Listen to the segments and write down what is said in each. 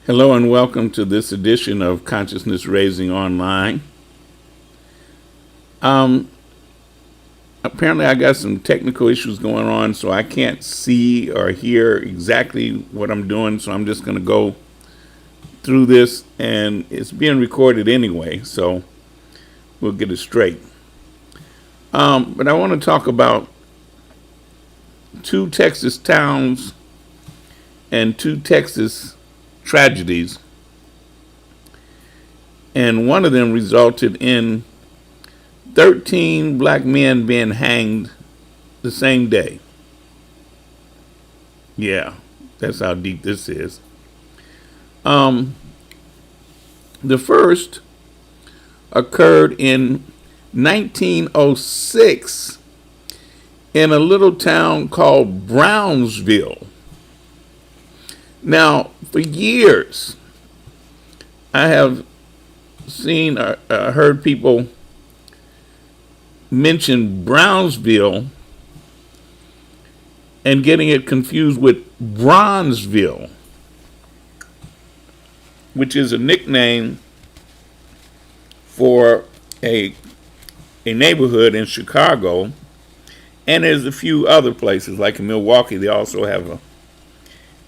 Hello and welcome to this edition of Consciousness Raising Online. Um, Apparently I got some technical issues going on, so I can't see or hear exactly what I'm doing, so I'm just going to go through this, and it's being recorded anyway, so we'll get it straight. But I want to talk about two Texas towns and two Texas tragedies, and one of them resulted in 13 black men being hanged the same day. Yeah, that's how deep this is. The first occurred in 1906 in a little town called Brownsville. Now, for years, I have seen or heard people mention Brownsville and getting it confused with Bronzeville, which is a nickname for a neighborhood in Chicago, and there's a few other places, like in Milwaukee. They also have a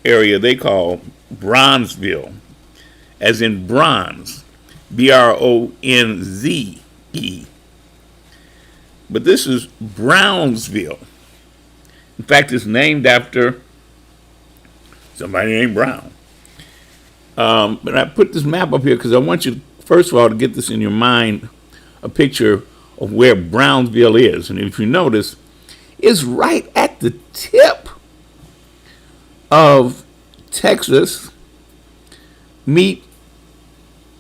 area they call Bronzeville, as in bronze, Bronze. But this is Brownsville. In fact, it's named after somebody named Brown. But I put this map up here because I want you, first of all, to get this in your mind, a picture of where Brownsville is. And if you notice, it's right at the tip of Texas meet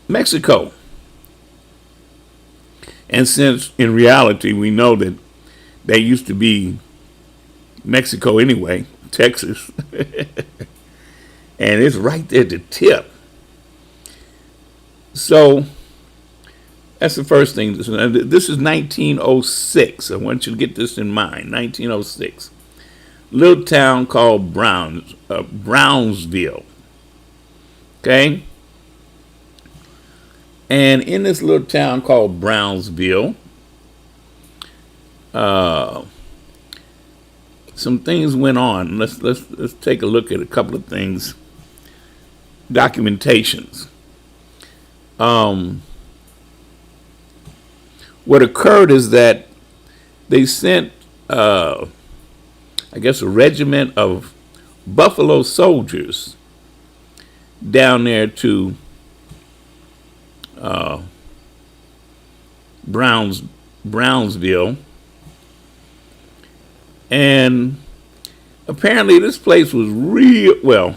Mexico. And since in reality we know that they used to be Mexico anyway, Texas, and it's right there at the tip. So that's the first thing. This is 1906. I want you to get this in mind. 1906. Little town called Brownsville. Okay? And in this little town called Brownsville, some things went on. Let's take a look at a couple of things. Documentations. What occurred is that they sent I guess a regiment of Buffalo soldiers down there to Brownsville, and apparently this place was real well.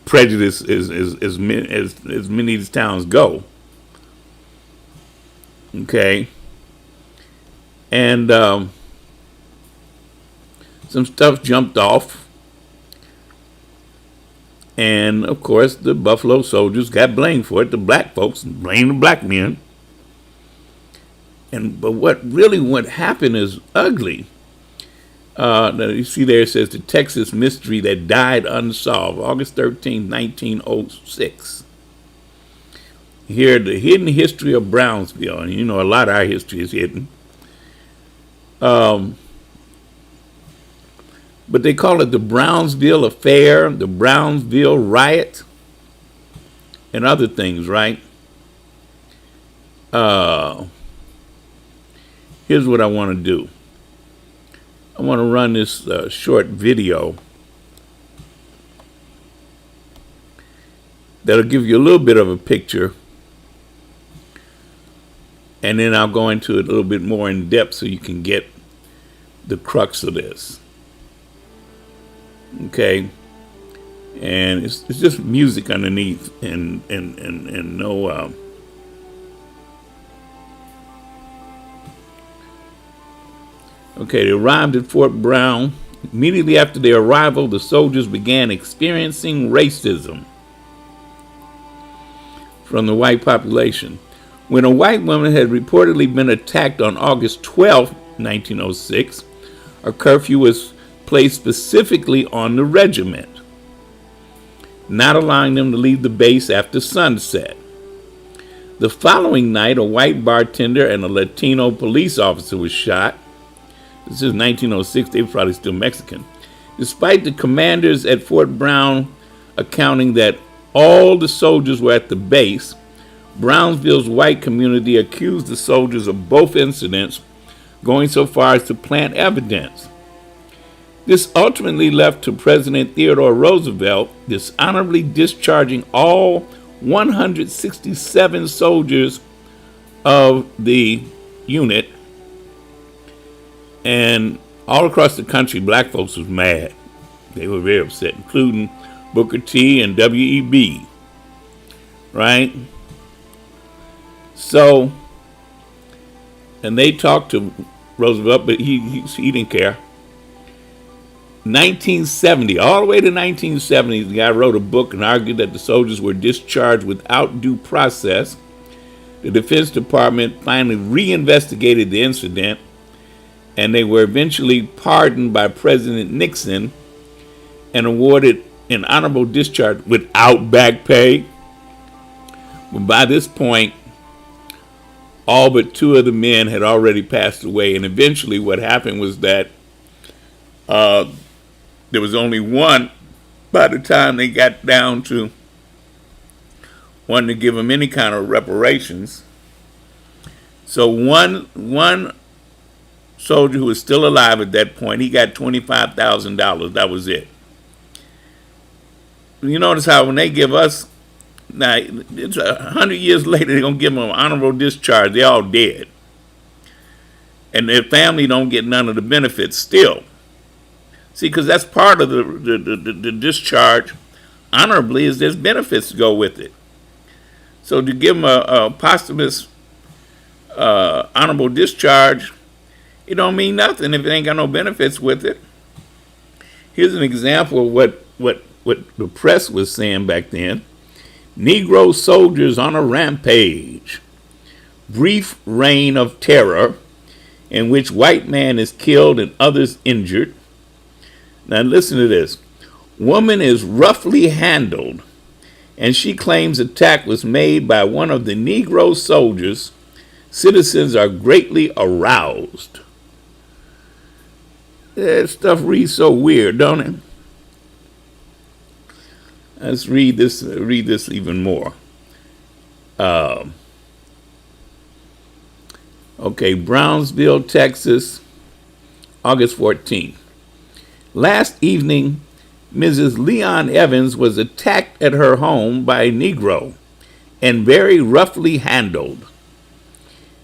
Prejudice is as many of these towns go. Okay, and some stuff jumped off, and of course the Buffalo soldiers got blamed for it. The black folks blamed the black men. But what happened is ugly. You see there it says the Texas mystery that died unsolved, August 13, 1906. Here, the hidden history of Brownsville, and you know a lot of our history is hidden. But they call it the Brownsville Affair, the Brownsville Riot, and other things, right? Here's what I want to do. I want to run this short video that'll give you a little bit of a picture, and then I'll go into it a little bit more in depth so you can get the crux of this. Okay, and it's just music underneath, and no. Okay, they arrived at Fort Brown. Immediately after their arrival, the soldiers began experiencing racism from the white population. When a white woman had reportedly been attacked on August 12, 1906, a curfew was placed specifically on the regiment. not allowing them to leave the base after sunset. The following night, a white bartender and a Latino police officer was shot. This is 1906. They were probably still Mexican. Despite the commanders at Fort Brown accounting that all the soldiers were at the base, Brownsville's white community accused the soldiers of both incidents, going so far as to plant evidence. This ultimately left to President Theodore Roosevelt dishonorably discharging all 167 soldiers of the unit, and all across the country, black folks was mad. They were very upset, including Booker T and W.E.B., right? So, and they talked to Roosevelt, but he didn't care. 1970, all the way to 1970, the guy wrote a book and argued that the soldiers were discharged without due process. The Defense Department finally reinvestigated the incident, and they were eventually pardoned by President Nixon and awarded an honorable discharge without back pay. But by this point, all but two of the men had already passed away, and eventually what happened was that there was only one by the time they got down to wanting to give him any kind of reparations. So one soldier who was still alive at that point, he got $25,000. That was it. You notice how when they give us, now it's 100 years later, they're going to give them an honorable discharge. They're all dead. And their family don't get none of the benefits still. See, because that's part of the discharge honorably is there's benefits to go with it. So to give them a posthumous honorable discharge, it don't mean nothing if it ain't got no benefits with it. Here's an example of what the press was saying back then. Negro soldiers on a rampage. Brief reign of terror in which white man is killed and others injured. Now listen to this. Woman is roughly handled, and she claims attack was made by one of the Negro soldiers. Citizens are greatly aroused. That stuff reads so weird, don't it? Let's read this even more. Okay, Brownsville, Texas, August 14th. Last evening, Mrs. Leon Evans was attacked at her home by a Negro and very roughly handled.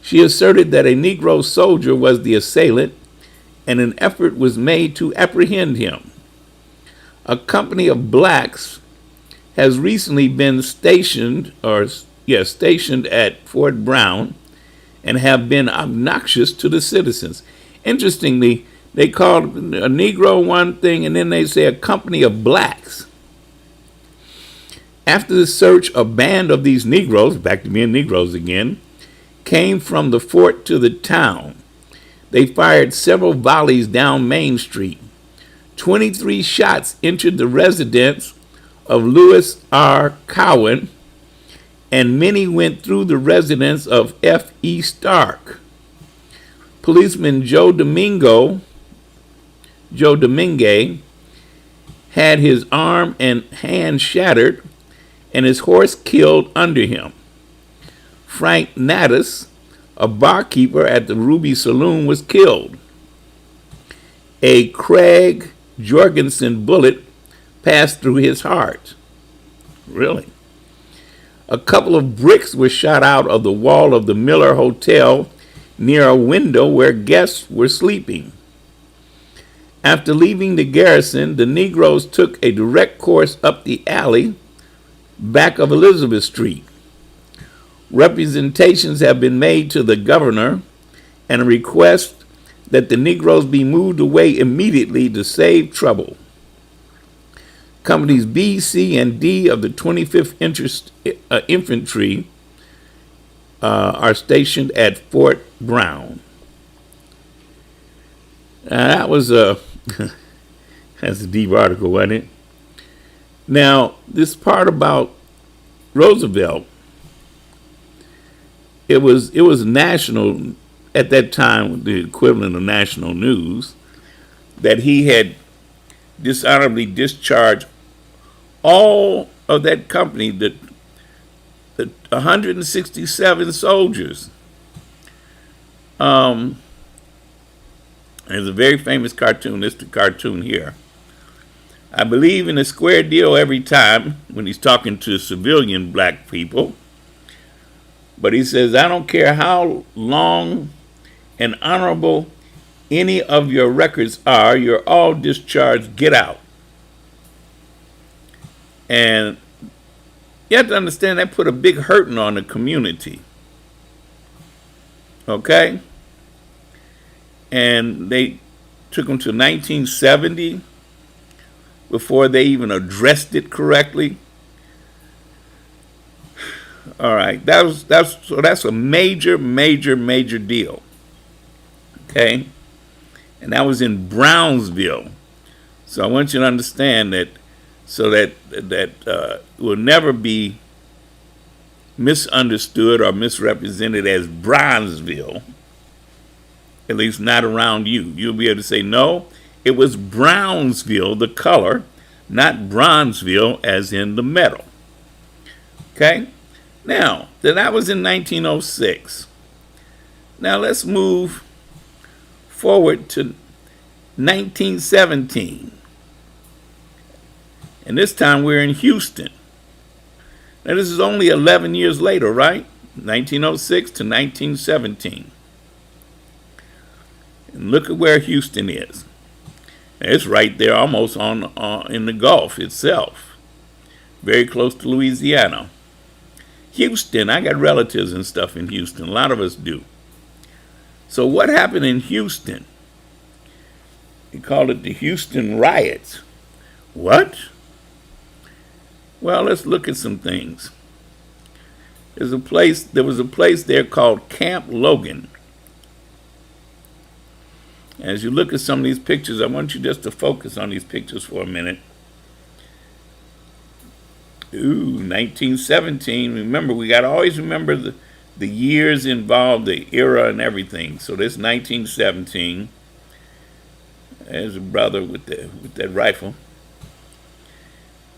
She asserted that a Negro soldier was the assailant, and an effort was made to apprehend him. A company of blacks has recently been stationed at Fort Brown and have been obnoxious to the citizens. Interestingly, they called a Negro one thing, and then they say a company of blacks. After the search, a band of these Negroes, back to being Negroes again, came from the fort to the town. They fired several volleys down Main Street. 23 shots entered the residence of Lewis R. Cowan, and many went through the residence of F.E. Stark. Policeman Joe Domingue had his arm and hand shattered and his horse killed under him. Frank Natus, a barkeeper at the Ruby Saloon, was killed. A Craig Jorgensen bullet passed through his heart. Really? A couple of bricks were shot out of the wall of the Miller Hotel near a window where guests were sleeping. After leaving the garrison, the Negroes took a direct course up the alley back of Elizabeth Street. Representations have been made to the governor and a request that the Negroes be moved away immediately to save trouble. Companies B, C, and D of the 25th Infantry are stationed at Fort Brown. Now that was that's a deep article, wasn't it? Now, this part about Roosevelt, it was national at that time, the equivalent of national news, that he had dishonorably discharged all of that company, the 167 soldiers. There's a very famous cartoonistic cartoon here. I believe in a square deal every time when he's talking to civilian black people. But he says, I don't care how long and honorable any of your records are, you're all discharged, get out. And you have to understand that put a big hurting on the community. Okay? And they took them to 1970 before they even addressed it correctly. All right, that's a major deal. Okay? And that was in Brownsville. So I want you to understand that, so that will never be misunderstood or misrepresented as Bronzeville, at least not around you. You'll be able to say, no, it was Brownsville, the color, not Bronzeville as in the metal. Okay? Now, that was in 1906. Now let's move forward to 1917. And this time we're in Houston. Now this is only 11 years later, right? 1906 to 1917. And look at where Houston is. It's right there almost in the Gulf itself. Very close to Louisiana. Houston, I got relatives and stuff in Houston. A lot of us do. So what happened in Houston? They called it the Houston riots. What? Well, let's look at some things. There was a place there called Camp Logan. As you look at some of these pictures, I want you just to focus on these pictures for a minute. Ooh, 1917. Remember, we got to always remember the years involved, the era and everything. So this 1917. There's a brother with that rifle.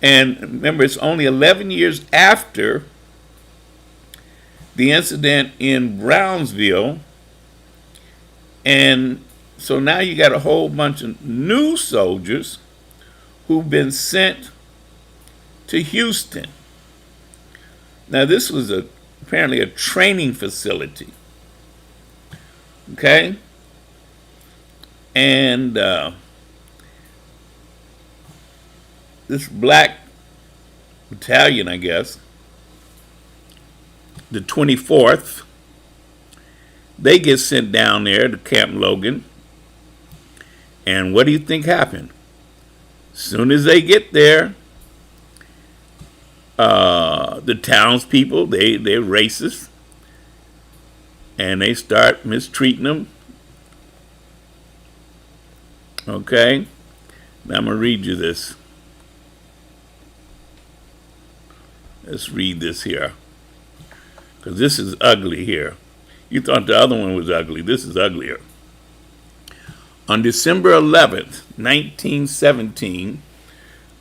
And remember, it's only 11 years after the incident in Brownsville. And so now you got a whole bunch of new soldiers who've been sent to Houston. Now this was apparently a training facility. Okay? And this black battalion, I guess, the 24th, they get sent down there to Camp Logan. And what do you think happened? As soon as they get there, the townspeople, they're racist, and they start mistreating them. Okay? Now I'm going to read you this. Let's read this here, because this is ugly here. You thought the other one was ugly. This is uglier. On December 11th, 1917,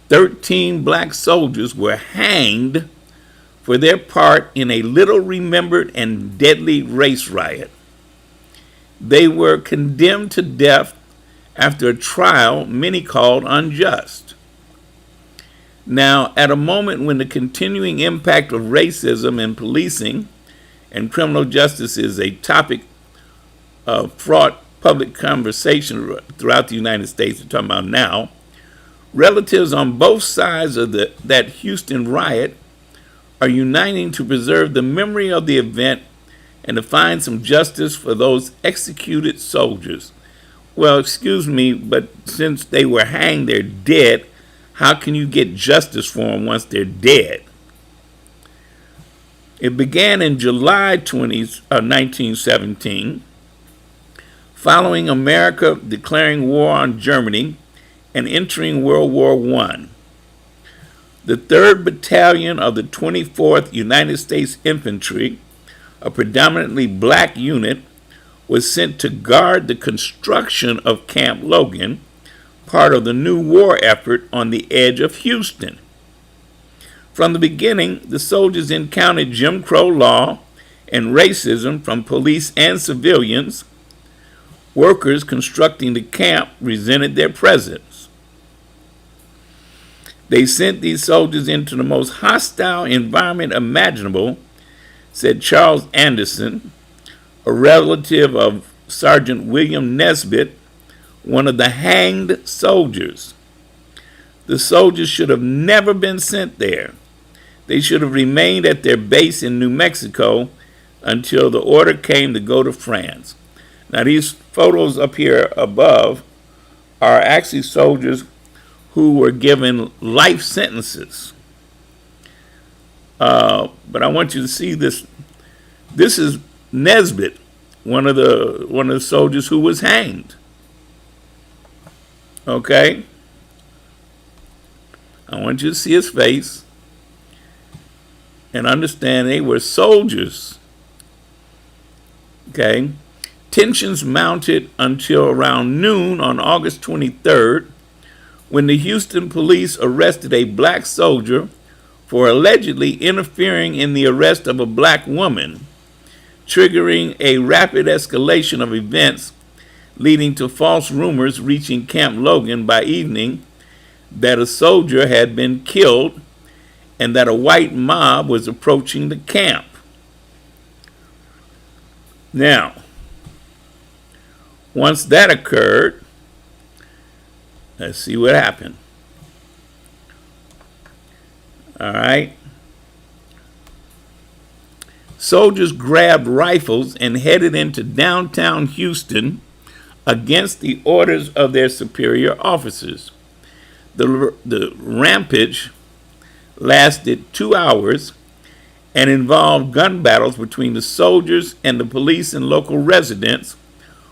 13 black soldiers were hanged for their part in a little remembered and deadly race riot. They were condemned to death after a trial many called unjust. Now, at a moment when the continuing impact of racism in policing and criminal justice is a topic of fraught public conversation throughout the United States, we're talking about now, relatives on both sides of that Houston riot are uniting to preserve the memory of the event and to find some justice for those executed soldiers. Well, excuse me, but since they were hanged, they're dead. How can you get justice for them once they're dead? It began in July 1917, following America declaring war on Germany and entering World War I. The 3rd Battalion of the 24th United States Infantry, a predominantly black unit, was sent to guard the construction of Camp Logan, part of the new war effort on the edge of Houston. From the beginning, the soldiers encountered Jim Crow law and racism from police and civilians. Workers constructing the camp resented their presence. They sent these soldiers into the most hostile environment imaginable, said Charles Anderson, a relative of Sergeant William Nesbitt, one of the hanged soldiers. The soldiers should have never been sent there. They should have remained at their base in New Mexico until the order came to go to France. Now, these photos up here above are actually soldiers who were given life sentences. But I want you to see this. This is Nesbitt, one of the soldiers who was hanged. Okay? I want you to see his face and understand they were soldiers. Okay? Tensions mounted until around noon on August 23rd, when the Houston police arrested a black soldier for allegedly interfering in the arrest of a black woman, triggering a rapid escalation of events, leading to false rumors reaching Camp Logan by evening that a soldier had been killed and that a white mob was approaching the camp. Now, once that occurred, let's see what happened. All right. Soldiers grabbed rifles and headed into downtown Houston against the orders of their superior officers. The rampage lasted 2 hours and involved gun battles between the soldiers and the police and local residents,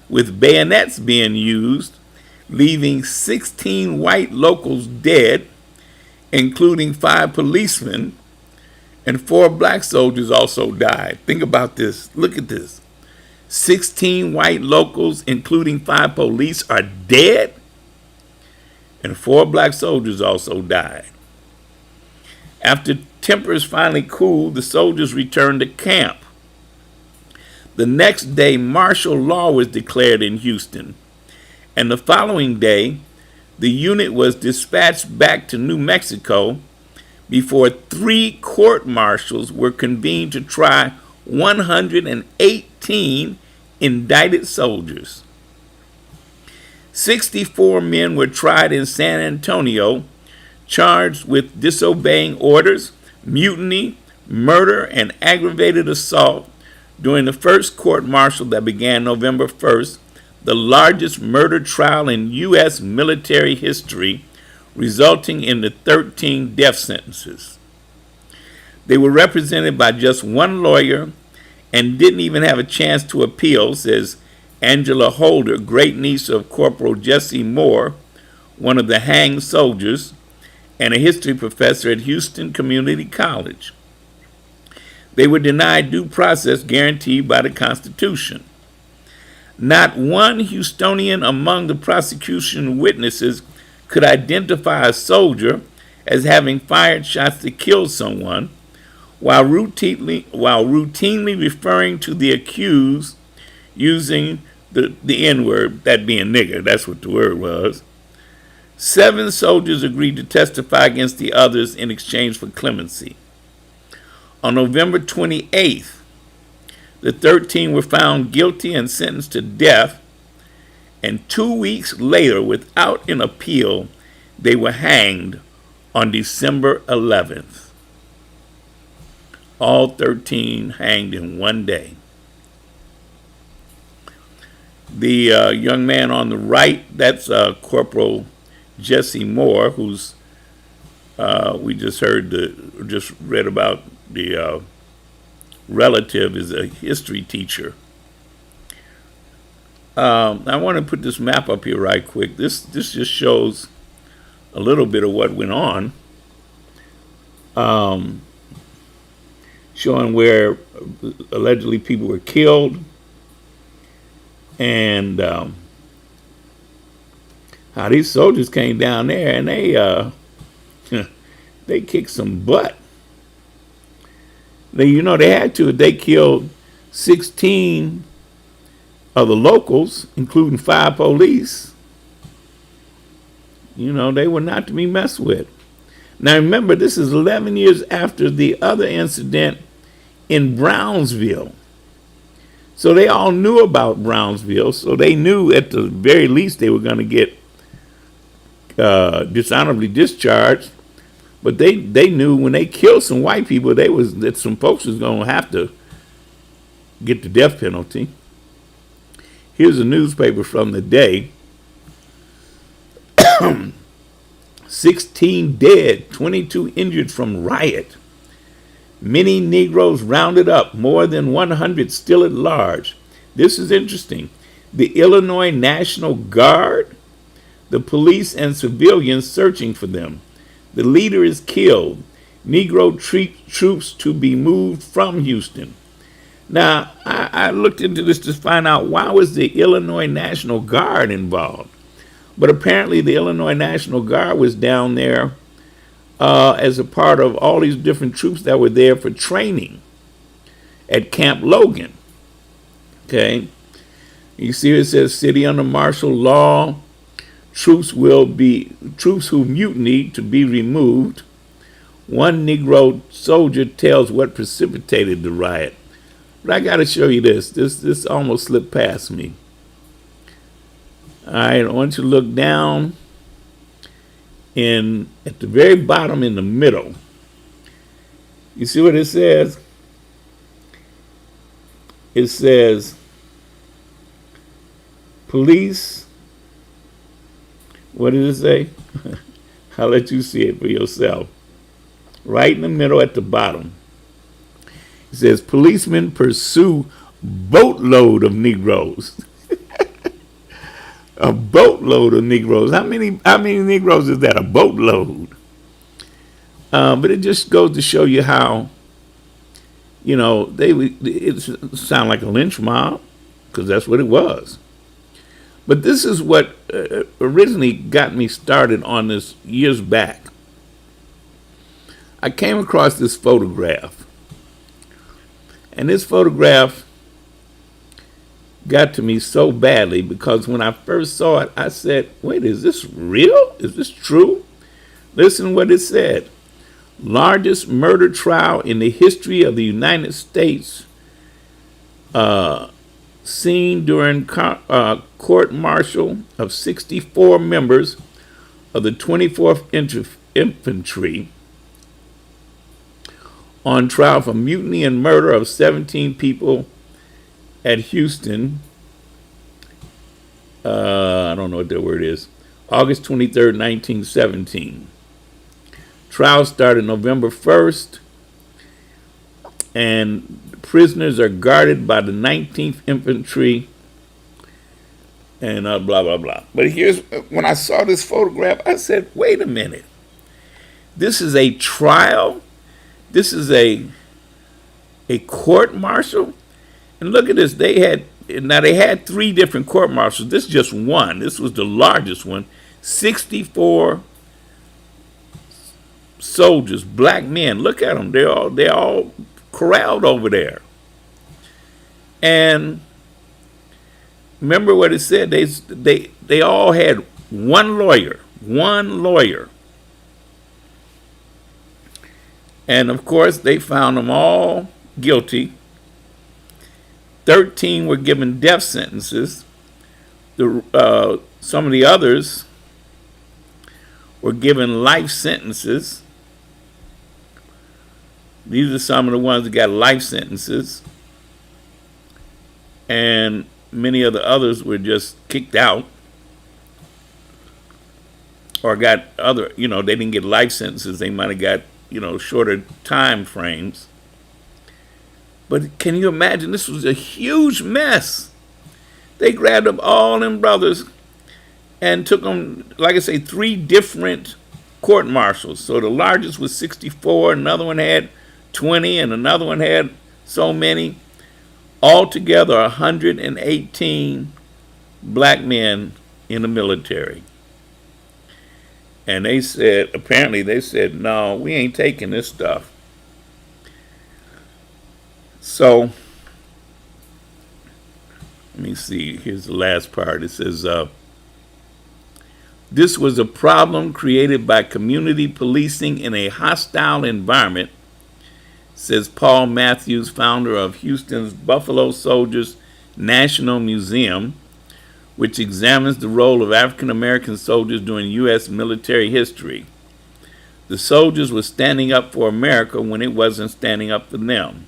with bayonets being used, leaving 16 white locals dead, including 5 policemen, and 4 black soldiers also died. Think about this. Look at this. 16 white locals, including 5 police, are dead, and 4 black soldiers also died. After tempers finally cooled, the soldiers returned to camp. The next day, martial law was declared in Houston, and the following day, the unit was dispatched back to New Mexico before 3 court-martials were convened to try 118 indicted soldiers. 64 men were tried in San Antonio, charged with disobeying orders, mutiny, murder, and aggravated assault during the first court-martial that began November 1st, the largest murder trial in U.S. military history, resulting in the 13 death sentences. They were represented by just 1 lawyer and didn't even have a chance to appeal, says Angela Holder, great niece of Corporal Jesse Moore, one of the hanged soldiers, and a history professor at Houston Community College. They were denied due process guaranteed by the Constitution. Not one Houstonian among the prosecution witnesses could identify a soldier as having fired shots to kill someone, while routinely referring to the accused using the N-word, that being nigger, that's what the word was. 7 soldiers agreed to testify against the others in exchange for clemency. On November 28th, the 13 were found guilty and sentenced to death, and 2 weeks later, without an appeal, they were hanged on December 11th. All 13 hanged in one day. The young man on the right, that's Corporal Jesse Moore, who's we just read about the relative, is a history teacher. I want to put this map up here right quick. This just shows a little bit of what went on. um, showing where allegedly people were killed, and how these soldiers came down there and they kicked some butt. They had to. They killed 16 of the locals, including 5 police. They were not to be messed with. Now remember, this is 11 years after the other incident in Brownsville. So they all knew about Brownsville, so they knew at the very least they were going to get dishonorably discharged. But they knew when they killed some white people, that some folks was going to have to get the death penalty. Here's a newspaper from the day. 16 dead, 22 injured from riot. Many Negroes rounded up, more than 100 still at large. This is interesting. The Illinois National Guard, the police and civilians searching for them. The leader is killed. Negro troops to be moved from Houston. Now, I looked into this to find out why was the Illinois National Guard involved. But apparently the Illinois National Guard was down there as a part of all these different troops that were there for training at Camp Logan. Okay. You see it says city under martial law. Troops who mutiny to be removed. One Negro soldier tells what precipitated the riot. But I got to show you this. This almost slipped past me. All right, I want you to look down at the very bottom in the middle. You see what it says? It says, police. What did it say? I'll let you see it for yourself. Right in the middle at the bottom. It says, policemen pursue boatload of Negroes. A boatload of Negroes. How many Negroes is that? A boatload. But it just goes to show you how, it sound like a lynch mob, because that's what it was. But this is what originally got me started on this years back. I came across this photograph. And this photograph got to me so badly because when I first saw it, I said, wait, is this real? Is this true? Listen what it said. Largest murder trial in the history of the United States, seen during court-martial of 64 members of the 24th Infantry on trial for mutiny and murder of 17 people at Houston. I don't know what that word is. August 23rd, 1917. Trial started November 1st, and prisoners are guarded by the 19th Infantry, and blah, blah, blah. But here's, when I saw this photograph, I said, wait a minute. This is a trial? This is a court-martial? And look at this. They had 3 different court-martials. This is just one. This was the largest one. 64 soldiers, black men. Look at them. They're all corralled over there. And remember what it said. They all had one lawyer. One lawyer. And of course, they found them all guilty. 13 were given death sentences. Some of the others were given life sentences. These are some of the ones that got life sentences. And many of the others were just kicked out. Or got other, they didn't get life sentences. They might have got, shorter time frames. But can you imagine? This was a huge mess. They grabbed up all them brothers and took them, like I say, 3 different court martials. So the largest was 64, another one had 20, and another one had so many. Altogether, 118 black men in the military. And they said, apparently they said, no, we ain't taking this stuff. So, let me see, here's the last part. It says, this was a problem created by community policing in a hostile environment, says Paul Matthews, founder of Houston's Buffalo Soldiers National Museum, which examines the role of African American soldiers during U.S. military history. The soldiers were standing up for America when it wasn't standing up for them.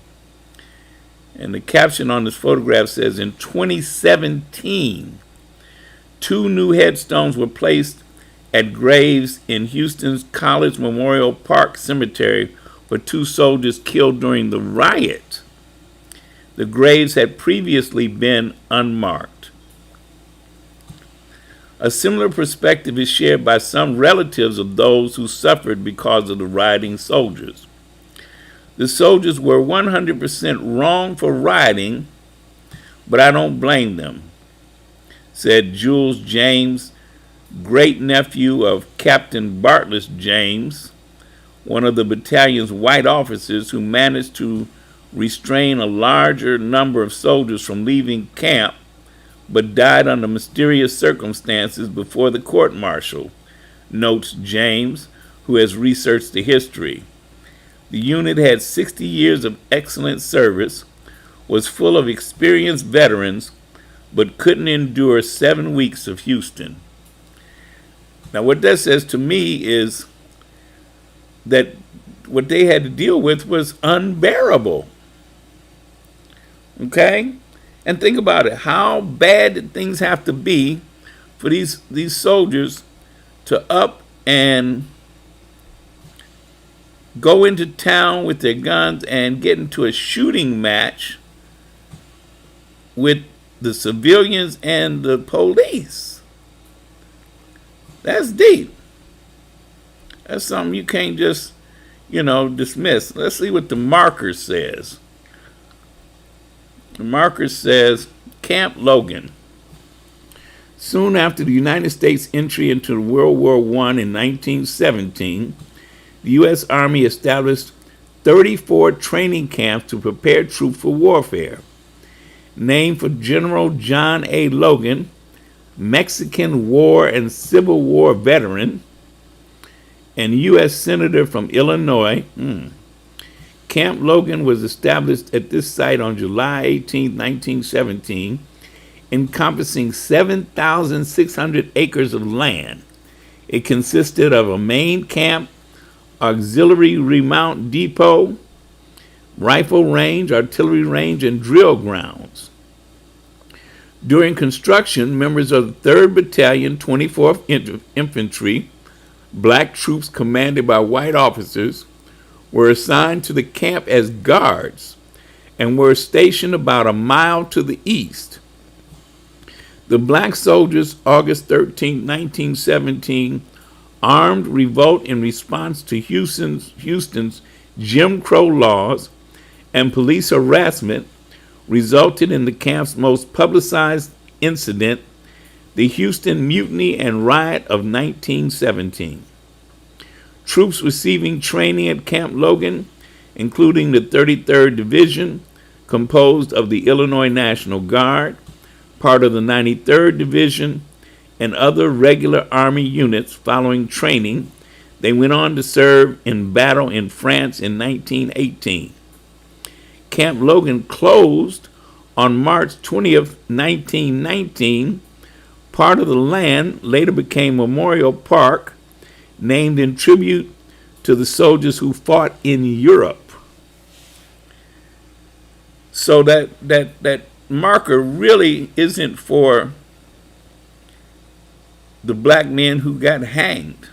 And the caption on this photograph says, in 2017, 2 new headstones were placed at graves in Houston's College Memorial Park Cemetery for 2 soldiers killed during the riot. The graves had previously been unmarked. A similar perspective is shared by some relatives of those who suffered because of the rioting soldiers. The soldiers were 100% wrong for rioting, but I don't blame them, said Jules James, great-nephew of Captain Bartlett James, one of the battalion's white officers who managed to restrain a larger number of soldiers from leaving camp, but died under mysterious circumstances before the court-martial, notes James, who has researched the history. The unit had 60 years of excellent service, was full of experienced veterans, but couldn't endure 7 weeks of Houston. Now, what that says to me is that what they had to deal with was unbearable. Okay? And think about it. How bad did things have to be for these soldiers to up and go into town with their guns and get into a shooting match with the civilians and the police? That's deep. That's something you can't just, dismiss. Let's see what the marker says. The marker says, Camp Logan. Soon after the United States entry into World War I in 1917, the U.S. Army established 34 training camps to prepare troops for warfare. Named for General John A. Logan, Mexican War and Civil War veteran, and U.S. Senator from Illinois. Camp Logan was established at this site on July 18, 1917, encompassing 7,600 acres of land. It consisted of a main camp, auxiliary remount depot, rifle range, artillery range, and drill grounds. During construction, members of the 3rd Battalion, 24th Infantry, black troops commanded by white officers, were assigned to the camp as guards and were stationed about a mile to the east. The black soldiers, August 13, 1917, armed revolt in response to Houston's Jim Crow laws and police harassment resulted in the camp's most publicized incident, the Houston Mutiny and Riot of 1917. Troops receiving training at Camp Logan, including the 33rd Division, composed of the Illinois National Guard, part of the 93rd Division, and other regular Army units following training. They went on to serve in battle in France in 1918. Camp Logan closed on March 20th, 1919. Part of the land later became Memorial Park, named in tribute to the soldiers who fought in Europe. So that marker really isn't for the black men who got hanged.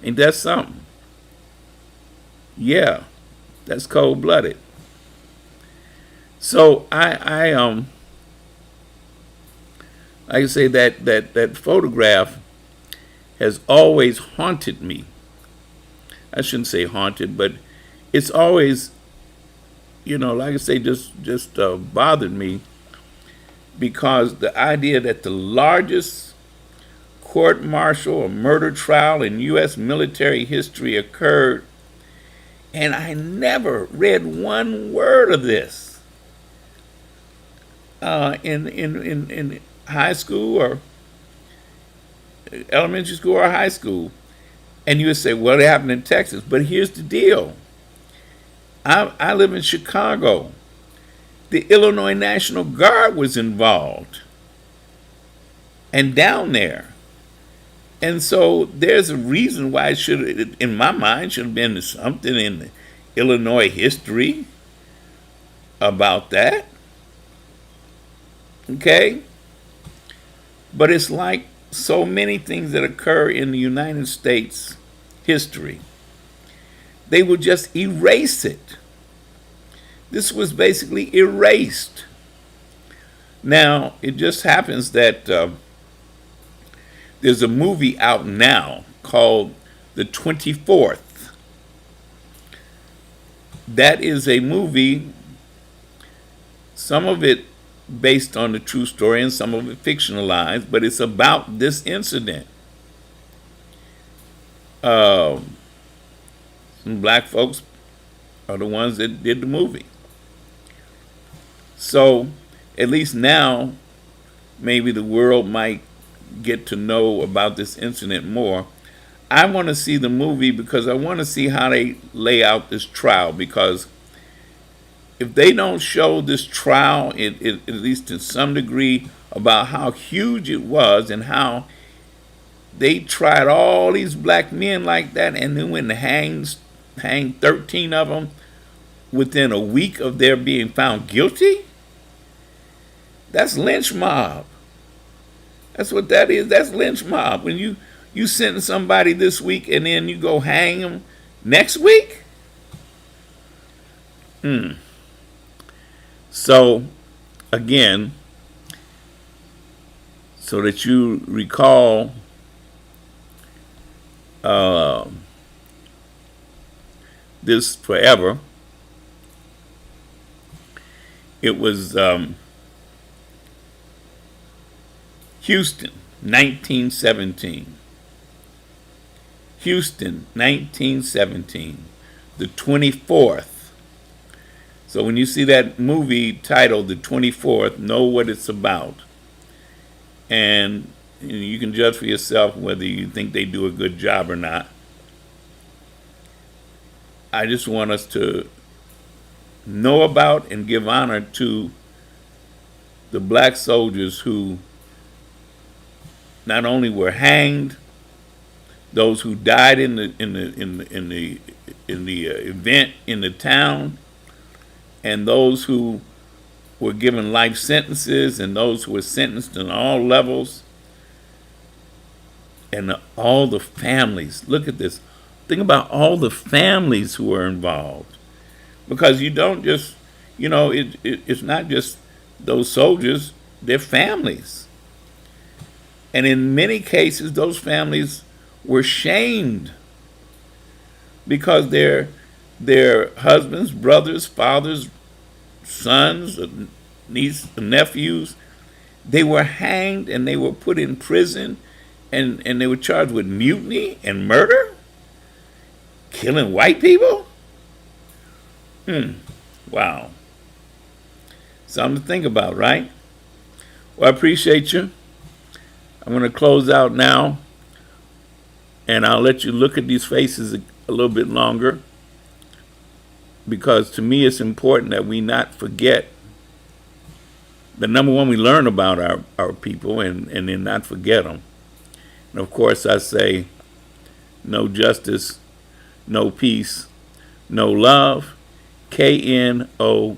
Ain't that something? Yeah, that's cold-blooded. So I say that photograph has always haunted me. I shouldn't say haunted, but it's always, like I say, just bothered me, because the idea that the largest court-martial or murder trial in U.S. military history occurred, and I never read one word of this in high school or elementary school or high school. And you would say, well, it happened in Texas. But here's the deal. I live in Chicago. The Illinois National Guard was involved and down there. And so there's a reason why it should, in my mind, should have been something in the Illinois history about that. Okay? But it's like so many things that occur in the United States history. They will just erase it. This was basically erased. Now, it just happens that there's a movie out now called The 24th. That is a movie, some of it based on the true story and some of it fictionalized, but it's about this incident. Some black folks are the ones that did the movie. So at least now, maybe the world might get to know about this incident more. I want to see the movie because I want to see how they lay out this trial, because if they don't show this trial, at least to some degree, about how huge it was and how they tried all these black men like that and then went and hanged 13 of them within a week of their being found guilty, that's lynch mob. That's what that is. That's lynch mob. When you sentence somebody this week and then you go hang them next week? So, again, so that you recall this forever, it was Houston, 1917. Houston, 1917, the 24th. So when you see that movie titled The 24th, know what it's about. And you can judge for yourself whether you think they do a good job or not. I just want us to know about and give honor to the black soldiers who not only were hanged, those who died in the event in the town, and those who were given life sentences, and those who were sentenced on all levels, and all the families. Look at this. Think about all the families who were involved, because you don't just, it's not just those soldiers; they're families, and in many cases, those families were shamed because their husbands, brothers, fathers, sons, nieces, nephews, they were hanged and they were put in prison, and they were charged with mutiny and murder, killing white people. Wow. Something to think about, right? Well, I appreciate you. I'm going to close out now, and I'll let you look at these faces a little bit longer, because to me it's important that we not forget the number one, we learn about our people and then not forget them. And of course I say, no justice, no peace, no love, KNOW.